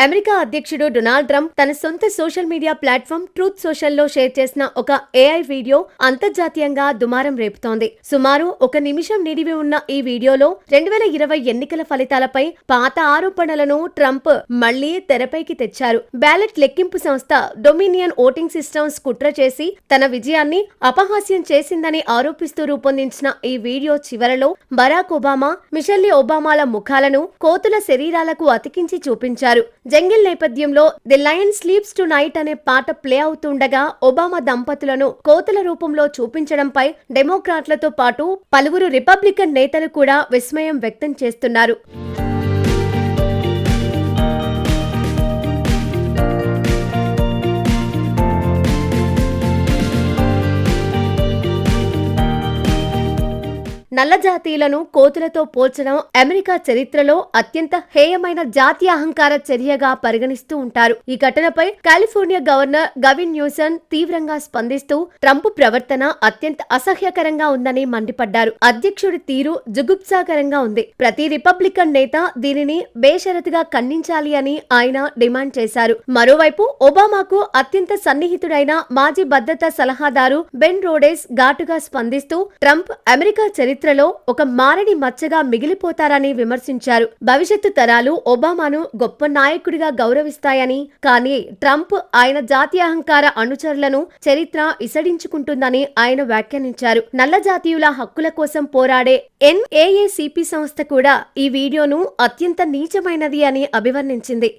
America అధ్యక్షుడు Donald Trump తన సొంత social media platform truth social లో షేర్ చేసిన ఒక ఏఐ వీడియో అంతర్జాతీయంగా దుమారం రేపుతోంది. సుమారు 1 నిమిషం నిడివి ఉన్న ఈ వీడియోలో 2020 ఎన్నికల ఫలితాలపై పాత ఆరోపణలను ట్రంప్ మళ్లీ తెరపైకి తెచ్చారు. బ్యాలెట్ లెక్కింపు సంస్థ డొమినియన్ ఓటింగ్ సిస్టమ్స్ కుట్ర చేసి తన విజయాన్ని అపహాస్యం చేసిందని ఆరోపిస్తూ రూపొందించిన ఈ వీడియో చివరలో బరాక్ ఒబామా, మిషెల్ ఒబామాల ముఖాలను కోతుల శరీరాలకు అతికించి చూపించారు. జంగిల్ నేపథ్యంలో the lion sleeps to night అనే పాట ప్లే అవుతుండగా ఒబామా దంపతులను కోతుల రూపంలో చూపించడంపై డెమోక్రాట్లతో పాటు పలువురు రిపబ్లికన్ నేతలు కూడా విస్మయం వ్యక్తం చేస్తున్నారు. నల్ల జాతీయులను కోతులతో పోల్చడం అమెరికా చరిత్రలో అత్యంత హేయమైన జాతీయ అహంకార చర్యగా పరిగణిస్తూ ఉంటారు. ఈ ఘటనపై కాలిఫోర్నియా గవర్నర్ గవిన్ న్యూసన్ తీవ్రంగా స్పందిస్తూ ట్రంప్ ప్రవర్తన అత్యంత అసహ్యకరంగా ఉందని మండిపడ్డారు. అధ్యక్షుడి తీరు జుగుప్సాకరంగా ఉంది. ప్రతి రిపబ్లికన్ నేత దీనిని బేషరతుగా ఖండించాలి అని ఆయన డిమాండ్ చేశారు. మరోవైపు ఒబామాకు అత్యంత సన్నిహితుడైన మాజీ భద్రతా సలహాదారు బెన్ రోడెస్ ఘాటుగా స్పందిస్తూ ట్రంప్ అమెరికా చరిత్రలో ఒక మారని మచ్చగా మిగిలిపోతారని విమర్శించారు. భవిష్యత్తు తరాలు ఒబామాను గొప్ప నాయకుడిగా గౌరవిస్తాయని, కానీ ట్రంప్ ఆయన జాతీయాహంకార అనుచరులను చరిత్ర ఇసడించుకుంటుందని ఆయన వ్యాఖ్యానించారు. నల్ల జాతీయుల హక్కుల కోసం పోరాడే ఎన్ఏఏసీపీ సంస్థ కూడా ఈ వీడియోను అత్యంత నీచమైనది అని అభివర్ణించింది.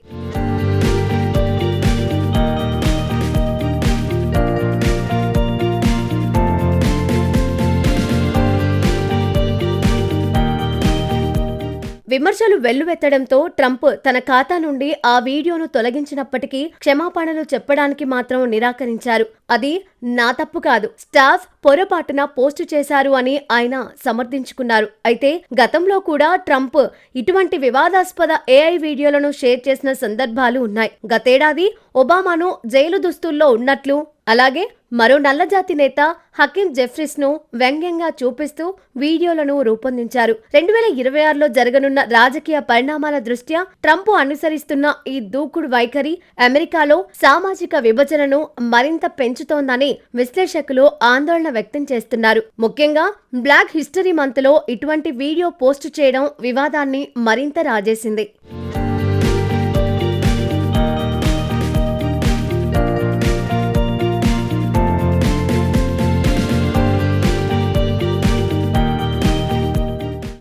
విమర్శలు వెల్లువెత్తడంతో ట్రంప్ తన ఖాతా నుండి ఆ వీడియోను తొలగించినప్పటికీ క్షమాపణలు చెప్పడానికి మాత్రం నిరాకరించారు. అది నా తప్పు కాదు, స్టాఫ్ పొరపాటున పోస్టు చేశారు అని ఆయన సమర్థించుకున్నారు. అయితే గతంలో కూడా ట్రంప్ ఇటువంటి వివాదాస్పద ఏఐ వీడియోలను షేర్ చేసిన సందర్భాలు ఉన్నాయి. గతేడాది ఒబామాను జైలు దుస్తుల్లో ఉన్నట్లు, అలాగే మరో నల్లజాతి నేత హకీమ్ జెఫ్రీస్ ను వ్యంగ్యంగా చూపిస్తూ వీడియోలను రూపొందించారు. 2026లో జరగనున్న రాజకీయ పరిణామాల దృష్ట్యా ట్రంప్ అనుసరిస్తున్న ఈ దూకుడు వైఖరి అమెరికాలో సామాజిక విభజనను మరింత పెంచుతోందని విశ్లేషకులు ఆందోళన వ్యక్తం చేస్తున్నారు. ముఖ్యంగా బ్లాక్ హిస్టరీ మంత్ లో ఇటువంటి వీడియో పోస్టు చేయడం వివాదాన్ని మరింత రాజేసింది.